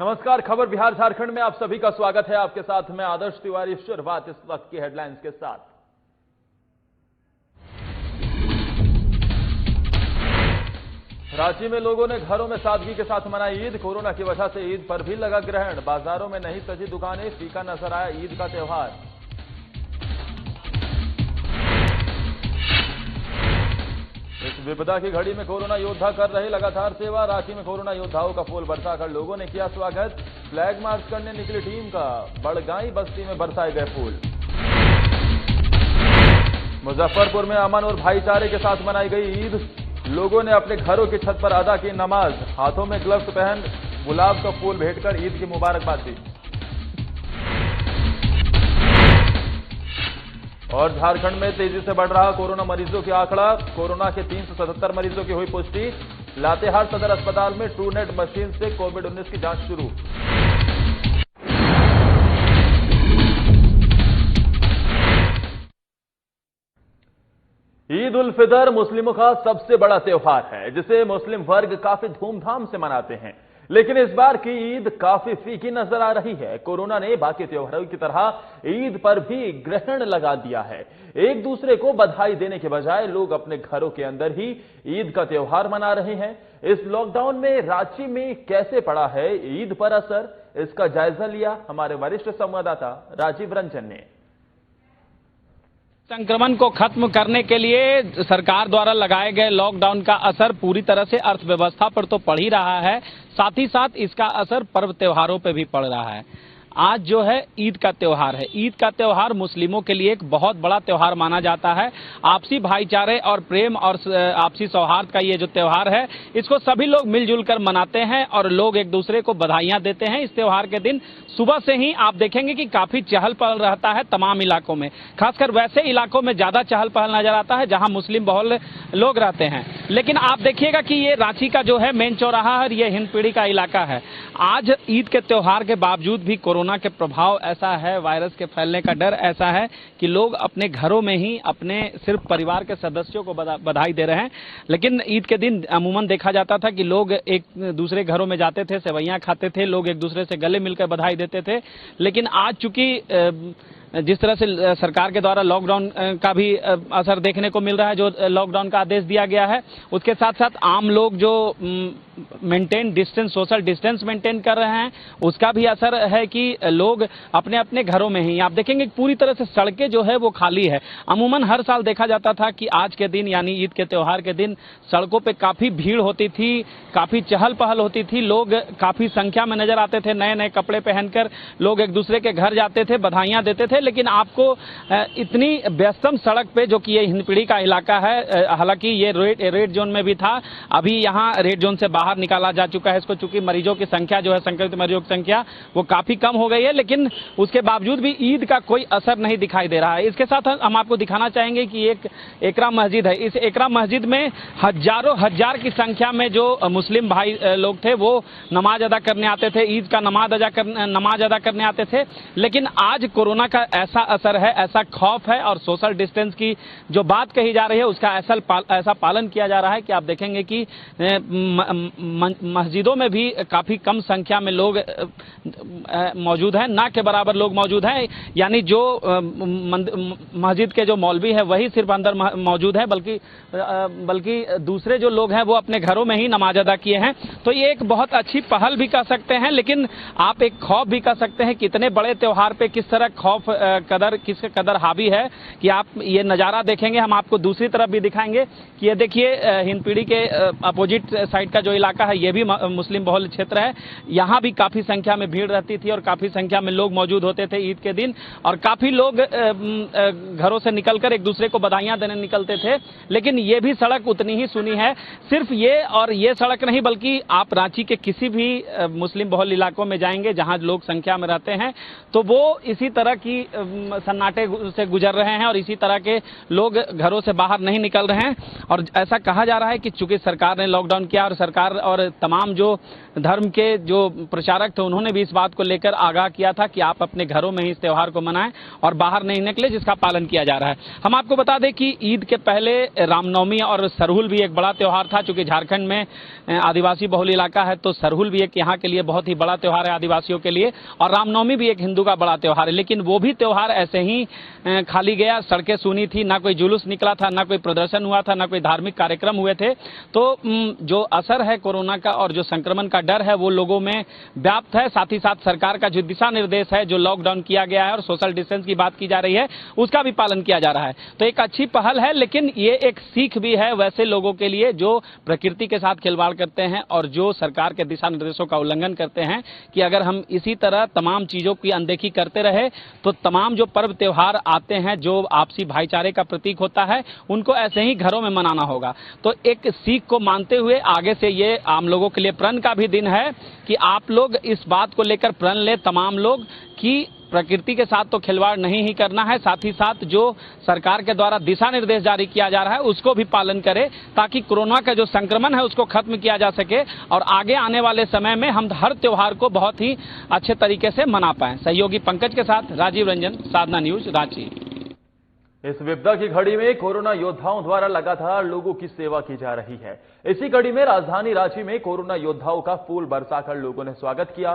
नमस्कार, खबर बिहार झारखंड में आप सभी का स्वागत है। आपके साथ मैं आदर्श तिवारी। शुरुआत इस वक्त की हेडलाइंस के साथ। रांची में लोगों ने घरों में सादगी के साथ मनाई ईद। कोरोना की वजह से ईद पर भी लगा ग्रहण। बाजारों में नहीं सजी दुकानें, फीका नजर आया ईद का त्योहार। इस विपदा की घड़ी में कोरोना योद्धा कर रहे लगातार सेवा। रांची में कोरोना योद्धाओं का फूल बरसाकर लोगों ने किया स्वागत। फ्लैग मार्च करने निकली टीम का बड़गाई बस्ती में बरसाए गए फूल। मुजफ्फरपुर में अमन और भाईचारे के साथ मनाई गई ईद। लोगों ने अपने घरों की छत पर अदा की नमाज। हाथों में ग्लव्स पहन गुलाब का फूल भेंटकर ईद की मुबारकबाद दी। और झारखंड में तेजी से बढ़ रहा कोरोना मरीजों की आंकड़ा। कोरोना के 377 मरीजों की हुई पुष्टि। लातेहार सदर अस्पताल में ट्रूनेट मशीन से कोविड-19 की जांच शुरू। ईद उल फितर मुस्लिमों का सबसे बड़ा त्योहार है, जिसे मुस्लिम वर्ग काफी धूमधाम से मनाते हैं। लेकिन इस बार की ईद काफी फीकी नजर आ रही है। कोरोना ने बाकी त्योहारों की तरह ईद पर भी ग्रहण लगा दिया है। एक दूसरे को बधाई देने के बजाय लोग अपने घरों के अंदर ही ईद का त्योहार मना रहे हैं। इस लॉकडाउन में रांची में कैसे पड़ा है ईद पर असर, इसका जायजा लिया हमारे वरिष्ठ संवाददाता राजीव रंजन ने। संक्रमण को खत्म करने के लिए सरकार द्वारा लगाए गए लॉकडाउन का असर पूरी तरह से अर्थव्यवस्था पर तो पड़ ही रहा है, साथ ही साथ इसका असर पर्व त्योहारों पर भी पड़ रहा है। आज जो है ईद का त्योहार है। ईद का त्योहार मुस्लिमों के लिए एक बहुत बड़ा त्योहार माना जाता है। आपसी भाईचारे और प्रेम और आपसी सौहार्द का ये जो त्योहार है, इसको सभी लोग मिलजुल कर मनाते हैं और लोग एक दूसरे को बधाइयां देते हैं। इस त्योहार के दिन सुबह से ही आप देखेंगे कि काफी चहल पहल रहता है तमाम इलाकों में। खासकर वैसे इलाकों में ज्यादा चहल पहल नजर आता है जहां मुस्लिम बहुल लोग रहते हैं। लेकिन आप देखिएगा कि ये रांची का जो है मेन चौराहा है, ये हिंदपीढ़ी का इलाका है। आज ईद के त्योहार के बावजूद भी कोरोना के प्रभाव ऐसा है, वायरस के फैलने का डर ऐसा है कि लोग अपने घरों में ही अपने सिर्फ परिवार के सदस्यों को बधाई दे रहे हैं। लेकिन ईद के दिन अमूमन देखा जाता था कि लोग एक दूसरे घरों में जाते थे, सेवैयां खाते थे, लोग एक दूसरे से गले मिलकर बधाई देते थे। लेकिन आज चूंकि जिस तरह से सरकार के द्वारा लॉकडाउन का भी असर देखने को मिल रहा है, जो लॉकडाउन का आदेश दिया गया है, उसके साथ साथ आम लोग जो maintain distance, social distance maintain कर रहे हैं, उसका भी असर है कि लोग अपने अपने घरों में ही। आप देखेंगे पूरी तरह से सड़कें जो है वो खाली है। अमूमन हर साल देखा जाता था कि आज के दिन यानी ईद के त्योहार के दिन सड़कों पे काफी भीड़ होती थी, काफी चहल पहल होती थी, लोग काफी संख्या में नजर आते थे। नए नए कपड़े पहनकर लोग एक दूसरे के घर जाते थे, बधाइयां देते थे। लेकिन आपको इतनी व्यस्तम सड़क पे, जो कि ये हिंदपीढ़ी का इलाका है, हालांकि ये रेड जोन में भी था, अभी यहाँ रेड जोन से बाहर निकाला जा चुका है इसको, चूंकि मरीजों की संख्या जो है, संक्रमित मरीजों की संख्या वो काफी कम हो गई है। लेकिन उसके बावजूद भी ईद का कोई असर नहीं दिखाई दे रहा है। इसके साथ हम आपको दिखाना चाहेंगे कि एक एकरा मस्जिद है। इस एकरा मस्जिद में हजारों हजार की संख्या में जो मुस्लिम भाई लोग थे वो नमाज अदा करने आते थे, ईद का नमाज अदा करने आते थे। लेकिन आज कोरोना का ऐसा असर है, ऐसा खौफ है और सोशल डिस्टेंस की जो बात कही जा रही है उसका ऐसा पालन किया जा रहा है कि आप देखेंगे कि मस्जिदों में भी काफी कम संख्या में लोग मौजूद हैं, ना के बराबर लोग मौजूद हैं। यानी जो मस्जिद के जो मौलवी है वही सिर्फ अंदर मौजूद है, बल्कि दूसरे जो लोग हैं वो अपने घरों में ही नमाज अदा किए हैं। तो ये एक बहुत अच्छी पहल भी कह सकते हैं, लेकिन आप एक खौफ भी कह सकते हैं कि इतने बड़े त्योहार पे किस तरह खौफ किसके कदर हावी है कि आप ये नजारा देखेंगे। हम आपको दूसरी तरफ भी दिखाएंगे कि ये देखिए हिंदपीढ़ी के अपोजिट साइड का जो इलाका है ये भी मुस्लिम बहुल क्षेत्र है। यहाँ भी काफी संख्या में भीड़ रहती थी और काफी संख्या में लोग मौजूद होते थे ईद के दिन, और काफी लोग घरों से निकलकर एक दूसरे को बधाइयां देने निकलते थे। लेकिन ये भी सड़क उतनी ही सुनी है। सिर्फ ये सड़क नहीं, बल्कि आप रांची के किसी भी मुस्लिम बहुल इलाकों में जाएंगे जहां लोग संख्या में रहते हैं तो वो इसी तरह की सन्नाटे से गुजर रहे हैं और इसी तरह के लोग घरों से बाहर नहीं निकल रहे हैं। और ऐसा कहा जा रहा है कि चूंकि सरकार ने लॉकडाउन किया और सरकार सरकार और तमाम जो धर्म के जो प्रचारक थे उन्होंने भी इस बात को लेकर आगाह किया था कि आप अपने घरों में ही इस त्यौहार को मनाएं और बाहर नहीं निकले, जिसका पालन किया जा रहा है। हम आपको बता दें कि ईद के पहले रामनवमी और सरहुल भी एक बड़ा त्यौहार था। चूंकि झारखंड में आदिवासी बहुल इलाका है तो सरहुल भी एक यहाँ के लिए बहुत ही बड़ा त्यौहार है आदिवासियों के लिए, और रामनवमी भी एक हिंदू का बड़ा त्यौहार है। लेकिन वो भी त्यौहार ऐसे ही खाली गया, सड़कें सूनी थी, ना कोई जुलूस निकला था, ना कोई प्रदर्शन हुआ था, ना कोई धार्मिक कार्यक्रम हुए थे। तो जो असर है कोरोना का और जो संक्रमण का डर है वो लोगों में व्याप्त है। साथ ही साथ सरकार का जो दिशा निर्देश है, जो लॉकडाउन किया गया है और सोशल डिस्टेंस की बात की जा रही है, उसका भी पालन किया जा रहा है। तो एक अच्छी पहल है, लेकिन ये एक सीख भी है वैसे लोगों के लिए जो प्रकृति के साथ खिलवाड़ करते हैं और जो सरकार के दिशा निर्देशों का उल्लंघन करते हैं, कि अगर हम इसी तरह तमाम चीजों की अनदेखी करते रहे तो तमाम जो पर्व त्योहार आते हैं जो आपसी भाईचारे का प्रतीक होता है, उनको ऐसे ही घरों में मनाना होगा। तो एक सीख को मानते हुए आगे से ये आम लोगों के लिए प्रण का भी दिन है कि आप लोग इस बात को लेकर प्रण ले तमाम लोग कि प्रकृति के साथ तो खिलवाड़ नहीं ही करना है, साथ ही साथ जो सरकार के द्वारा दिशा निर्देश जारी किया जा रहा है उसको भी पालन करें, ताकि कोरोना का जो संक्रमण है उसको खत्म किया जा सके और आगे आने वाले समय में हम हर त्योहार को बहुत ही अच्छे तरीके से मना पाएं। सहयोगी पंकज के साथ राजीव रंजन, साधना न्यूज, रांची। इस विपदा की घड़ी में कोरोना योद्धाओं द्वारा लगातार लोगों की सेवा की जा रही है। इसी कड़ी में राजधानी रांची में कोरोना योद्धाओं का फूल बरसाकर लोगों ने स्वागत किया।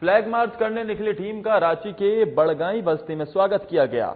फ्लैग मार्च करने निकली टीम का रांची के बड़गाई बस्ती में स्वागत किया गया।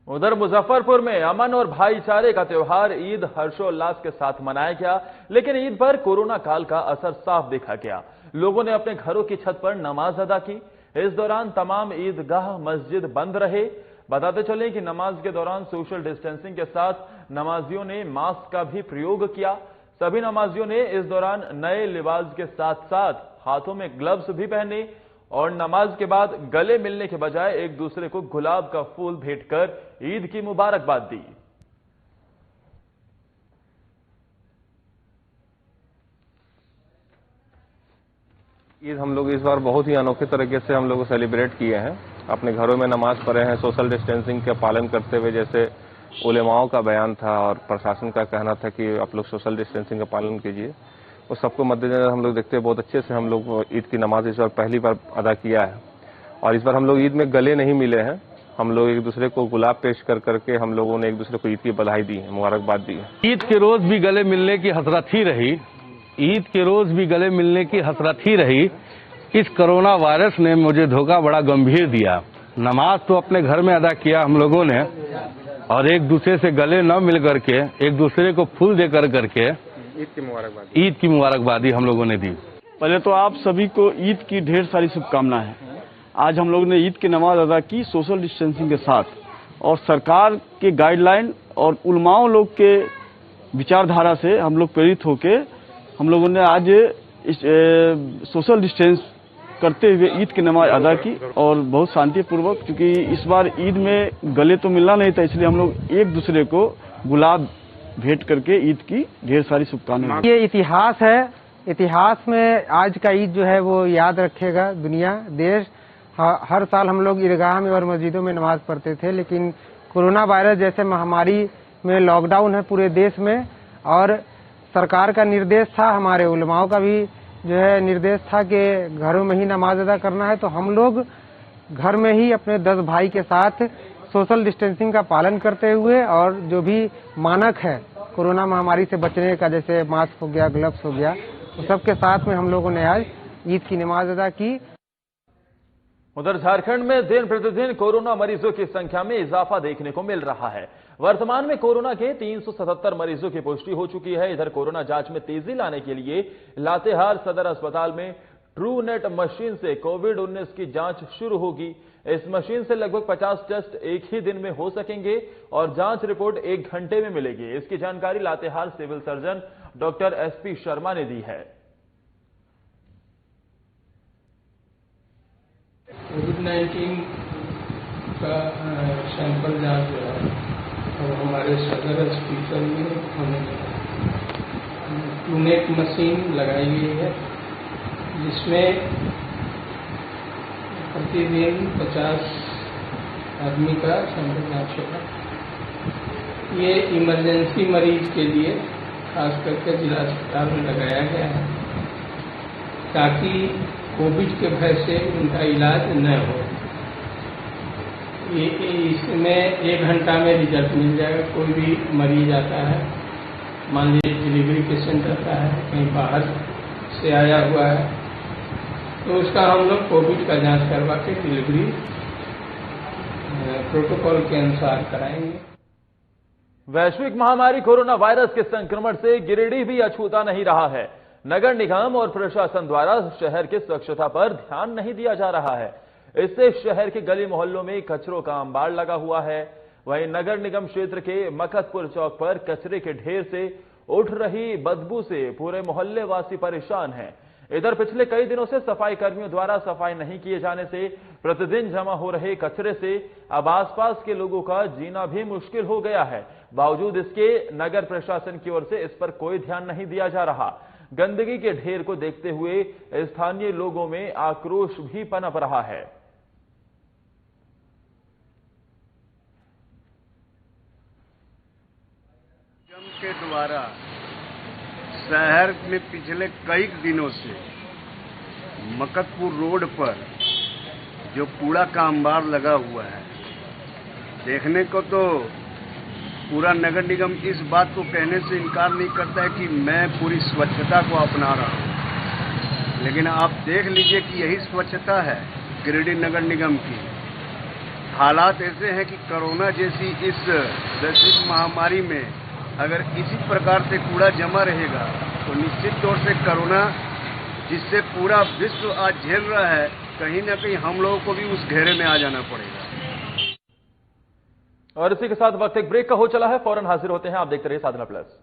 उधर मुजफ्फरपुर में अमन और भाईचारे का त्योहार ईद हर्षोल्लास के साथ मनाया गया, लेकिन ईद पर कोरोना काल का असर साफ देखा गया। लोगों ने अपने घरों की छत पर नमाज अदा की। इस दौरान तमाम ईदगाह मस्जिद बंद रहे। बताते चले कि नमाज के दौरान सोशल डिस्टेंसिंग के साथ नमाजियों ने मास्क का भी प्रयोग किया। सभी नमाजियों ने इस दौरान नए लिबास के साथ साथ हाथों में ग्लव्स भी पहने और नमाज के बाद गले मिलने के बजाय एक दूसरे को गुलाब का फूल भेंट कर ईद की मुबारकबाद दी। ईद हम लोग इस बार बहुत ही अनोखे तरीके से हम लोग सेलिब्रेट किए हैं। अपने घरों में नमाज पढ़े हैं, सोशल डिस्टेंसिंग का पालन करते हुए। जैसे उलेमाओं का बयान था और प्रशासन का कहना था कि आप लोग सोशल डिस्टेंसिंग का पालन कीजिए, उस सबको मद्देनजर हम लोग देखते हैं बहुत अच्छे से हम लोग ईद की नमाज इस बार पहली बार अदा किया है। और इस बार हम लोग ईद में गले नहीं मिले हैं, हम लोग एक दूसरे को गुलाब पेश कर करके हम लोगों ने एक दूसरे को ईद की बधाई दी है, मुबारकबाद दी है। ईद के रोज भी गले मिलने की हसरत ही रही, ईद के रोज भी गले मिलने की हसरत ही रही। इस कोरोना वायरस ने मुझे धोखा बड़ा गंभीर दिया। नमाज तो अपने घर में अदा किया हम लोगों ने, और एक दूसरे से गले न मिल करके एक दूसरे को फूल दे करके ईद की मुबारकबादी हम लोगों ने दी। पहले तो आप सभी को ईद की ढेर सारी शुभकामनाएं। आज हम लोग ने ईद की नमाज अदा की सोशल डिस्टेंसिंग के साथ, और सरकार के गाइडलाइन और उलमाओं लोग के विचारधारा से हम लोग प्रेरित होके हम लोगों ने आज सोशल डिस्टेंस करते हुए ईद की नमाज अदा की, और बहुत शांतिपूर्वक। क्योंकि इस बार ईद में गले तो मिलना नहीं था, इसलिए हम लोग एक दूसरे को गुलाब भेंट करके ईद की ढेर सारी शुभकामनाएं। ये इतिहास है, इतिहास में आज का ईद जो है वो याद रखेगा दुनिया, देश। हर साल हम लोग ईदगाह में और मस्जिदों में नमाज पढ़ते थे, लेकिन कोरोना वायरस जैसे महामारी में लॉकडाउन है पूरे देश में, और सरकार का निर्देश था, हमारे उलमाओं का भी जो है निर्देश था कि घरों में ही नमाज अदा करना है। तो हम लोग घर में ही अपने 10 भाई के साथ सोशल डिस्टेंसिंग का पालन करते हुए, और जो भी मानक है कोरोना महामारी से बचने का, जैसे मास्क हो गया, ग्लव्स हो गया, तो सबके साथ में हम लोगों ने आज ईद की नमाज अदा की। उधर झारखंड में दिन प्रतिदिन कोरोना मरीजों की संख्या में इजाफा देखने को मिल रहा है। वर्तमान में कोरोना के 377 मरीजों की पुष्टि हो चुकी है। इधर कोरोना जांच में तेजी लाने के लिए लातेहार सदर अस्पताल में ट्रूनेट मशीन से कोविड-19 की जांच शुरू होगी। इस मशीन से लगभग 50 टेस्ट एक ही दिन में हो सकेंगे और जांच रिपोर्ट 1 घंटे में मिलेगी। इसकी जानकारी Latehar civil surgeon doctor SP Sharma ने दी है। कोविड-19 का सैंपल जांच जो है और हमारे सदर हॉस्पिटल में हमने ट्रूनेट मशीन लगाई गई है, जिसमें प्रतिदिन 50 आदमी का सैंपल जांच होगा। ये इमरजेंसी मरीज के लिए खास करके जिला अस्पताल में लगाया गया है, ताकि कोविड के भय से उनका इलाज न हो। इसमें 1 घंटा में रिजल्ट मिल जाएगा। कोई भी मरीज आता है, मान लीजिए डिलीवरी पेशेंट आता है, कहीं बाहर से आया हुआ है, तो उसका हम लोग कोविड का जांच करवा के डिलीवरी प्रोटोकॉल के अनुसार कराएंगे। वैश्विक महामारी कोरोना वायरस के संक्रमण से गिरिडीह भी अछूता नहीं रहा है। नगर निगम और प्रशासन द्वारा शहर की स्वच्छता पर ध्यान नहीं दिया जा रहा है। इससे शहर के गली मोहल्लों में कचरों का अंबार लगा हुआ है। वहीं नगर निगम क्षेत्र के मकतपुर चौक पर कचरे के ढेर से उठ रही बदबू से पूरे मोहल्ले वासी परेशान हैं। इधर पिछले कई दिनों से सफाई कर्मियों द्वारा सफाई नहीं किए जाने से प्रतिदिन जमा हो रहे कचरे से अब आसपास के लोगों का जीना भी मुश्किल हो गया है। बावजूद इसके नगर प्रशासन की ओर से इस पर कोई ध्यान नहीं दिया जा रहा। गंदगी के ढेर को देखते हुए स्थानीय लोगों में आक्रोश भी पनप रहा है। निगम के द्वारा शहर में पिछले कई दिनों से मकतपुर रोड पर जो कूड़ा का अंबार लगा हुआ है, देखने को तो पूरा नगर निगम इस बात को कहने से इनकार नहीं करता है कि मैं पूरी स्वच्छता को अपना रहा हूं, लेकिन आप देख लीजिए कि यही स्वच्छता है गिरिडीह नगर निगम की। हालात ऐसे हैं कि कोरोना जैसी इस वैश्विक महामारी में अगर इसी प्रकार से कूड़ा जमा रहेगा तो निश्चित तौर से कोरोना, जिससे पूरा विश्व आज झेल रहा है, कहीं ना कहीं हम लोगों को भी उस घेरे में आ जाना पड़ेगा। और इसी के साथ वक्त एक ब्रेक का हो चला है, फौरन हाजिर होते हैं। आप देखते रहिए साधना प्लस।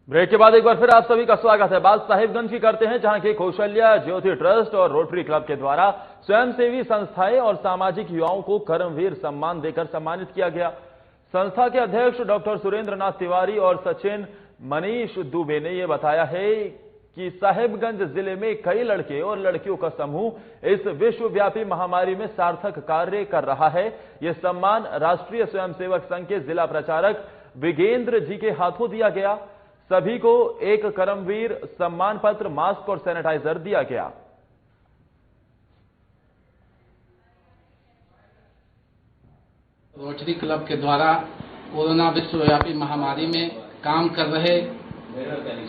ब्रेक के बाद एक बार फिर आप सभी का स्वागत है। बात साहिबगंज की करते हैं, जहां के कौशल्या ज्योति ट्रस्ट और रोटरी क्लब के द्वारा स्वयंसेवी संस्थाएं और सामाजिक युवाओं को कर्मवीर सम्मान देकर सम्मानित किया गया। संस्था के अध्यक्ष डॉक्टर सुरेंद्र नाथ तिवारी और सचिन मनीष दुबे ने यह बताया है कि साहिबगंज जिले में कई लड़के और लड़कियों का समूह इस विश्वव्यापी महामारी में सार्थक कार्य कर रहा है। यह सम्मान राष्ट्रीय स्वयंसेवक संघ के जिला प्रचारक विगेंद्र जी के हाथों दिया गया। सभी को एक कर्मवीर सम्मान पत्र, मास्क और सैनिटाइजर दिया गया। रोटरी क्लब के द्वारा कोरोना विश्वव्यापी महामारी में काम कर रहे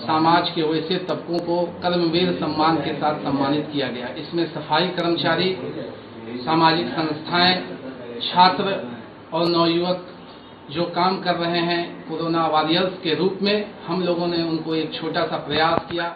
समाज के वैसे तबकों को कर्मवीर सम्मान के साथ सम्मानित किया गया। इसमें सफाई कर्मचारी, सामाजिक संस्थाएं, छात्र और नवयुवक जो काम कर रहे हैं कोरोना वॉरियर्स के रूप में, हम लोगों ने उनको एक छोटा सा प्रयास किया।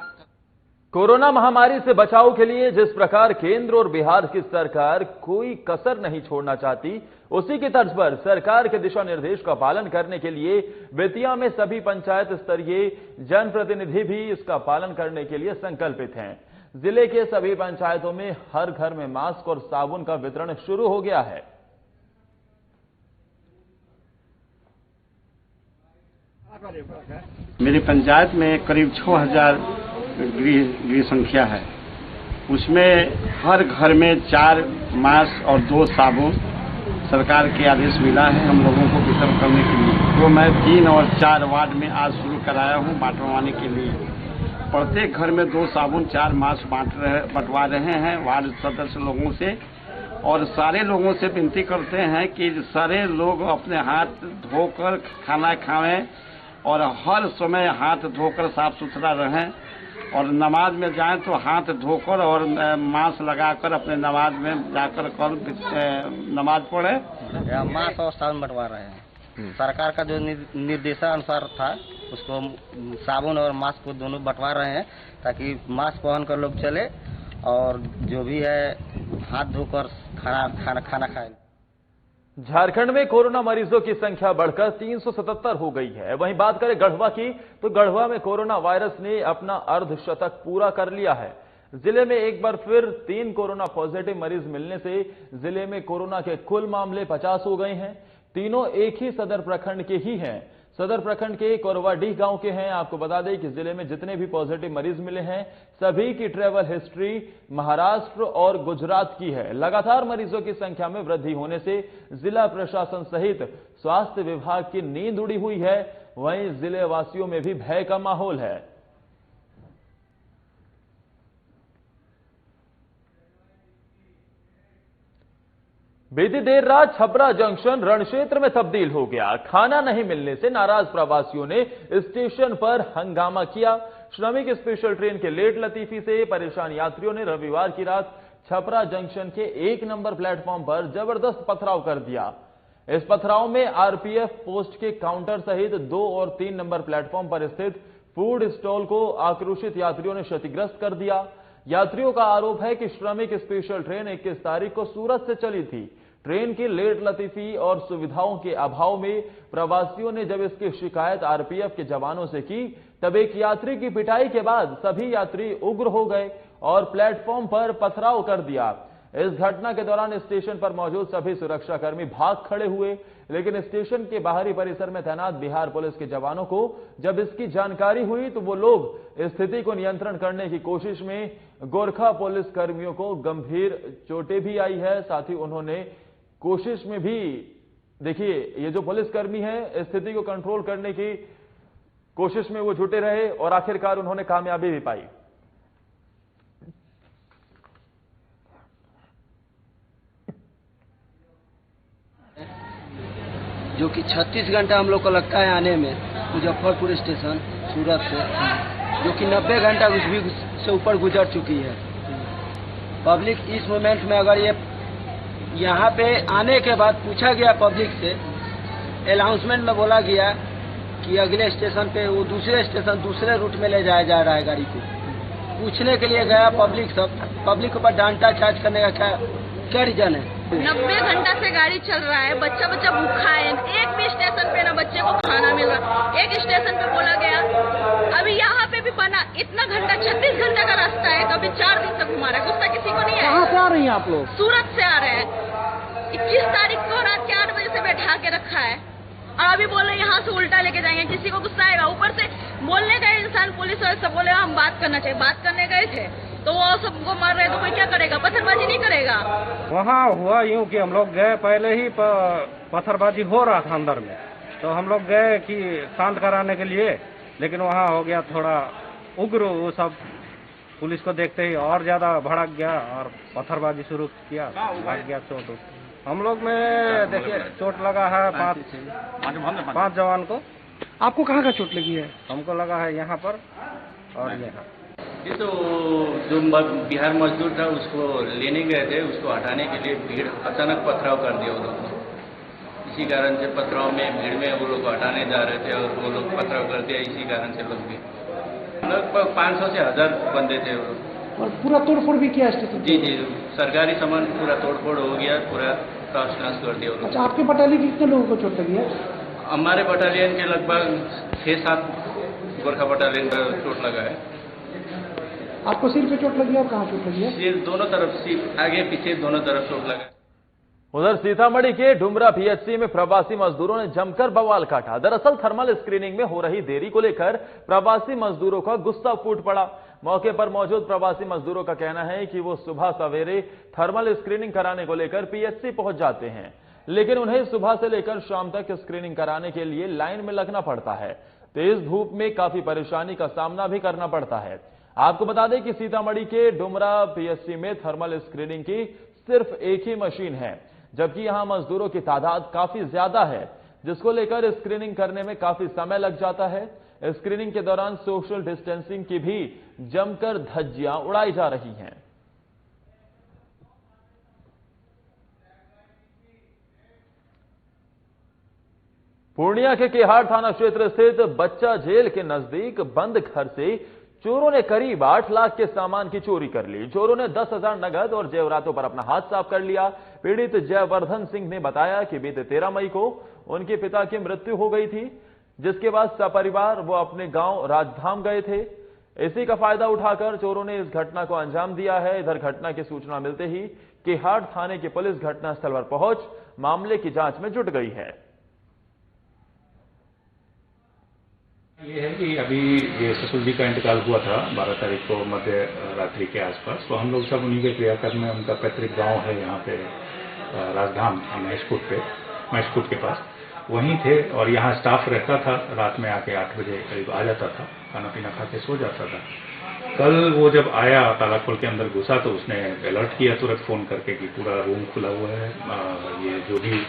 कोरोना महामारी से बचाव के लिए जिस प्रकार केंद्र और बिहार की सरकार कोई कसर नहीं छोड़ना चाहती, उसी की तर्ज पर सरकार के दिशा निर्देश का पालन करने के लिए बेतिया में सभी पंचायत स्तरीय जनप्रतिनिधि भी इसका पालन करने के लिए संकल्पित हैं। जिले के सभी पंचायतों में हर घर में मास्क और साबुन का वितरण शुरू हो गया है। मेरी पंचायत में करीब 6000 गृह संख्या है। उसमें हर घर में 4 मास्क और 2 साबुन सरकार के आदेश मिला है हम लोगों को वितरण करने के लिए। तो मैं 3 और 4 वार्ड में आज शुरू कराया हूँ बांटवाने के लिए। प्रत्येक घर में 2 साबुन 4 मास्क बंटवा रहे हैं वार्ड सदस्य लोगों से। और सारे लोगों से विनती करते हैं कि सारे लोग अपने हाथ धोकर खाना खाएं और हर समय हाथ धोकर साफ सुथरा रहें, और नमाज में जाएं तो हाथ धोकर और मास्क लगाकर अपने नमाज में जाकर नमाज पढ़े। मास्क और साबुन बंटवा रहे हैं। सरकार का जो निर्देशानुसार था उसको साबुन और मास्क को दोनों बंटवा रहे हैं, ताकि मास्क पहन कर लोग चले और जो भी है हाथ धोकर खाना खाएं। झारखंड में कोरोना मरीजों की संख्या बढ़कर 377 हो गई है। वहीं बात करें गढ़वा की, तो गढ़वा में कोरोना वायरस ने अपना अर्धशतक पूरा कर लिया है। जिले में एक बार फिर 3 कोरोना पॉजिटिव मरीज मिलने से जिले में कोरोना के कुल मामले 50 हो गए हैं। तीनों एक ही सदर प्रखंड के ही हैं। सदर प्रखंड के कोरवाडीह गांव के हैं। आपको बता दें कि जिले में जितने भी पॉजिटिव मरीज मिले हैं सभी की ट्रैवल हिस्ट्री महाराष्ट्र और गुजरात की है। लगातार मरीजों की संख्या में वृद्धि होने से जिला प्रशासन सहित स्वास्थ्य विभाग की नींद उड़ी हुई है। वहीं जिले वासियों में भी भय का माहौल है। बीती देर रात छपरा जंक्शन रणक्षेत्र में तब्दील हो गया। खाना नहीं मिलने से नाराज प्रवासियों ने स्टेशन पर हंगामा किया। श्रमिक स्पेशल ट्रेन के लेट लतीफी से परेशान यात्रियों ने रविवार की रात छपरा जंक्शन के 1 नंबर प्लेटफॉर्म पर जबरदस्त पथराव कर दिया। इस पथराव में आरपीएफ पोस्ट के काउंटर सहित 2 और 3 नंबर प्लेटफॉर्म पर स्थित फूड स्टॉल को आक्रोशित यात्रियों ने क्षतिग्रस्त कर दिया। यात्रियों का आरोप है कि श्रमिक स्पेशल ट्रेन 21 तारीख को सूरत से चली थी। ट्रेन की लेट लतीफी और सुविधाओं के अभाव में प्रवासियों ने जब इसकी शिकायत आरपीएफ के जवानों से की, तब एक यात्री की पिटाई के बाद सभी यात्री उग्र हो गए और प्लेटफॉर्म पर पथराव कर दिया। इस घटना के दौरान स्टेशन पर मौजूद सभी सुरक्षाकर्मी भाग खड़े हुए, लेकिन स्टेशन के बाहरी परिसर में तैनात बिहार पुलिस के जवानों को जब इसकी जानकारी हुई तो वो लोग स्थिति को नियंत्रण करने की कोशिश में गोरखा पुलिस कर्मियों को गंभीर चोटें भी आई है। साथ ही उन्होंने कोशिश में भी, देखिए ये जो पुलिसकर्मी है स्थिति को कंट्रोल करने की कोशिश में वो जुटे रहे और आखिरकार उन्होंने कामयाबी भी पाई। जो कि 36 घंटा हम लोग को लगता है आने में मुजफ्फरपुर स्टेशन सूरत से, जो कि 90 घंटा उस भी से ऊपर गुजर चुकी है। पब्लिक इस मोमेंट में अगर ये यहाँ पे आने के बाद पूछा गया पब्लिक से, अनाउंसमेंट में बोला गया कि अगले स्टेशन पे वो दूसरे स्टेशन दूसरे रूट में ले जाया जा रहा है गाड़ी को। पूछने के लिए गया पब्लिक के ऊपर डांटा चार्ज करने का क्या रीजन है? 90 घंटा से गाड़ी चल रहा है, बच्चा भूखा है, एक भी स्टेशन पे ना बच्चे को खाना मिल रहा। एक स्टेशन पे बोला गया अभी बना, इतना घंटा 36 घंटा का रास्ता है, तो अभी 4 दिन से घुमा रहा है, गुस्सा किसी को नहीं है। कहाँ से आ रही हैं आप लोग? सूरत से आ रहे हैं। 21 तारीख को रात के 8 बजे से बैठा के रखा है और अभी बोल रहे यहाँ से उल्टा लेके जाएंगे, किसी को गुस्सा आएगा। ऊपर से बोलने गए इंसान, पुलिस वाले सब बोले हम बात करना चाहिए, बात करने गए थे तो वो सबको मार रहे, तो कोई क्या करेगा? पत्थरबाजी नहीं करेगा। वहाँ हुआ यूँ कि हम लोग गए, पहले ही पत्थरबाजी हो रहा था अंदर में, तो हम लोग गए कि शांत कराने के लिए, लेकिन वहाँ हो गया थोड़ा उग्र, वो सब पुलिस को देखते ही और ज्यादा भड़क गया और पत्थरबाजी शुरू किया, लग गया चोट। हम लोग में देखिए चोट लगा है 5 जवान को। आपको कहाँ का चोट लगी है? हमको लगा है यहाँ पर और यहाँ। ये तो जो बिहार मजदूर था उसको लेने गए थे, उसको हटाने के लिए भीड़ अचानक पथराव कर दिया वो लोग। इसी कारण से पथराव में भीड़ में वो लोग हटाने जा रहे थे और वो लोग पथराव कर दिया, इसी कारण से लोग भी लगभग 500 से 1000 बंदे थे वो लोग। और पूरा तोड़फोड़ भी किया स्टेशन? जी जी, सरकारी सामान पूरा तोड़फोड़ हो गया, पूरा तहस नहस कर दिया। अच्छा, आपके बटालियन के कितने लोगों को चोट लगी है? हमारे बटालियन के लगभग 6-7 गोरखा बटालियन का चोट लगा है। आपको सिर पे चोट लगी है और कहाँ चोट लगी है? सिर दोनों तरफ, सिर आगे पीछे दोनों तरफ चोट लगा। उधर सीतामढ़ी के डुमरा पीएचसी में प्रवासी मजदूरों ने जमकर बवाल काटा। दरअसल थर्मल स्क्रीनिंग में हो रही देरी को लेकर प्रवासी मजदूरों का गुस्सा फूट पड़ा। मौके पर मौजूद प्रवासी मजदूरों का कहना है कि वो सुबह सवेरे थर्मल स्क्रीनिंग कराने को लेकर पीएचसी पहुंच जाते हैं, लेकिन उन्हें सुबह से लेकर शाम तक स्क्रीनिंग कराने के लिए लाइन में लगना पड़ता है। तेज धूप में काफी परेशानी का सामना भी करना पड़ता है। आपको बता दें कि सीतामढ़ी के डुमरा पीएचसी में थर्मल स्क्रीनिंग की सिर्फ एक ही मशीन है, जबकि यहां मजदूरों की तादाद काफी ज्यादा है, जिसको लेकर स्क्रीनिंग करने में काफी समय लग जाता है। स्क्रीनिंग के दौरान सोशल डिस्टेंसिंग की भी जमकर धज्जियां उड़ाई जा रही हैं। पूर्णिया के केहार थाना क्षेत्र स्थित बच्चा जेल के नजदीक बंद घर से चोरों ने करीब 8 लाख के सामान की चोरी कर ली। चोरों ने 10,000 नगद और जेवरातों पर अपना हाथ साफ कर लिया। पीड़ित जयवर्धन सिंह ने बताया कि बीते 13 मई को उनके पिता की मृत्यु हो गई थी, जिसके बाद सपरिवार वो अपने गांव राजधाम गए थे। इसी का फायदा उठाकर चोरों ने इस घटना को अंजाम दिया है। इधर घटना की सूचना मिलते ही केहार थाने की पुलिस घटनास्थल पर पहुंच मामले की जांच में जुट गई है। ये है कि अभी ये ससुर जी का इंतकाल हुआ था 12 तारीख को मध्य रात्रि के आसपास, तो हम लोग सब उन्हीं के क्रियाक्रम में, उनका पैतृक गांव है यहाँ पे राजधाम महेशकूट के पास, वहीं थे और यहाँ स्टाफ रहता था। रात में आके 8 बजे करीब आ जाता था, खाना पीना खा के सो जाता था। कल वो जब आया, ताला खोल के अंदर घुसा, तो उसने अलर्ट किया तुरंत फोन करके कि पूरा रूम खुला हुआ है, ये जो भी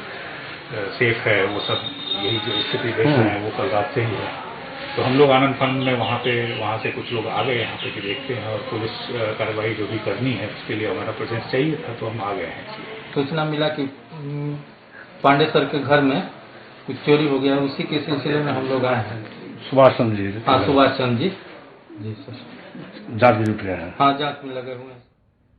सेफ है वो सब, यही जो स्थिति देख रहे हैं वो कल रात से ही है। तो हम लोग आनंद फंड में वहाँ से कुछ लोग आ गए यहाँ पे कि देखते हैं, और पुलिस कार्रवाई जो भी करनी है उसके लिए हमारा प्रेजेंस चाहिए था, तो हम आ गए हैं। सूचना मिला कि पांडे सर के घर में कुछ चोरी हो गया, उसी के सिलसिले में हम लोग आए हैं। सुभाष चंद्र जी? हाँ, सुभाष चंद्र जी सर। जांच में जुट रहे हैं? हाँ, जांच में लगे हुए हैं।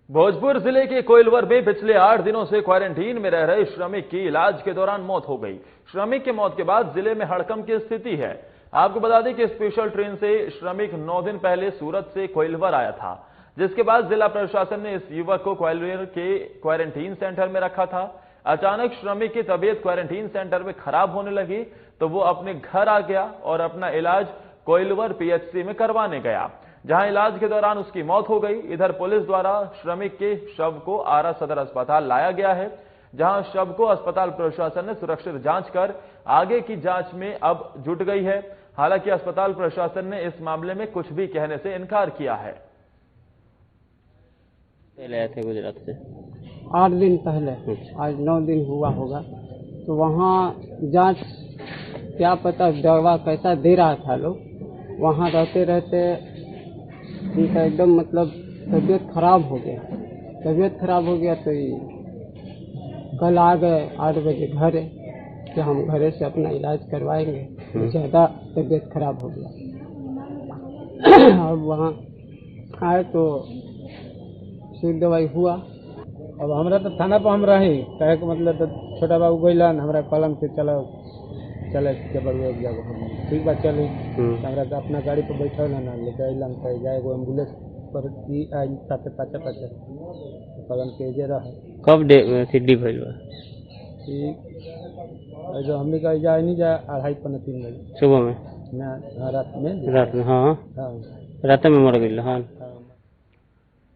भोजपुर जिले के कोइलवर में पिछले 8 दिनों से क्वारंटीन में रह रहे श्रमिक की इलाज के दौरान मौत हो गई। श्रमिक की मौत के बाद जिले में हड़कंप की स्थिति है। आपको बता दें कि स्पेशल ट्रेन से श्रमिक 9 दिन पहले सूरत से कोइलवर आया था, जिसके बाद जिला प्रशासन ने इस युवक को कोइलवर के क्वारंटीन सेंटर में रखा था। अचानक श्रमिक की तबीयत क्वारंटीन सेंटर में खराब होने लगी, तो वो अपने घर आ गया और अपना इलाज कोइलवर पीएचसी में करवाने गया, जहां इलाज के दौरान उसकी मौत हो गई। इधर पुलिस द्वारा श्रमिक के शव को आरा सदर अस्पताल लाया गया है, जहां शव को अस्पताल प्रशासन ने सुरक्षित जांच कर आगे की जांच में अब जुट गई है। हालांकि अस्पताल प्रशासन ने इस मामले में कुछ भी कहने से इनकार किया है। पहले आए थे गुजरात से 8 दिन पहले, आज 9 दिन हुआ होगा। तो वहाँ जांच, क्या पता दवा कैसा दे रहा था लोग, वहाँ रहते रहते उनका एकदम मतलब तबीयत खराब हो गया। तबीयत खराब हो गया तो कल आ गए 8 बजे घर, कि हम घरे से अपना इलाज करवाएंगे। ज़्यादा तबीयत खराब हो गया। अब वहाँ आए तो सुई दवाई हुआ। अब हमरा तो थाना पर हम रही कहे के मतलब तो छोटा बाबू गइलन, हमरा कलम से चलो चले केवल एक जगह हम ठीक बात चली हमरा तो अपना गाड़ी पर बैठल ना लेके अइलन तो जाए एगो एम्बुलेंस पर की आई साथे पाछे पवन के जे रहे कब सिद्धि भइल बा जो हमने का जाए नहीं जाए 2:30-3 बजे सुबह में ना रात में हाँ रात में मर गई। हाँ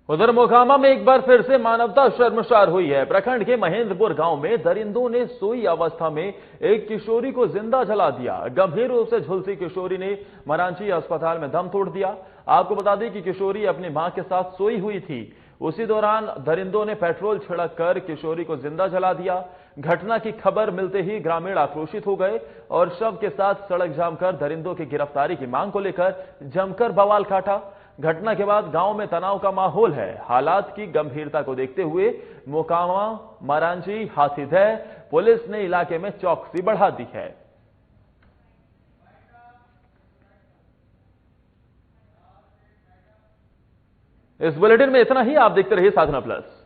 उधर मोकामा में एक बार फिर से मानवता शर्मसार हुई है। प्रखंड के महेंद्रपुर गांव में दरिंदों ने सोई अवस्था में एक किशोरी को जिंदा जला दिया। गंभीर रूप से झुलसी किशोरी ने मरांची अस्पताल में दम तोड़ दिया। आपको बता दें कि किशोरी अपनी मां के साथ सोई हुई थी। उसी दौरान दरिंदों ने पेट्रोल छिड़क कर किशोरी को जिंदा जला दिया। घटना की खबर मिलते ही ग्रामीण आक्रोशित हो गए और शव के साथ सड़क जाम कर दरिंदों की गिरफ्तारी की मांग को लेकर जमकर बवाल काटा। घटना के बाद गांव में तनाव का माहौल है। हालात की गंभीरता को देखते हुए मोकामा, मरांची, हाथीदह पुलिस ने इलाके में चौकसी बढ़ा दी है। इस बुलेटिन में इतना ही। आप देखते रहिए साधना प्लस।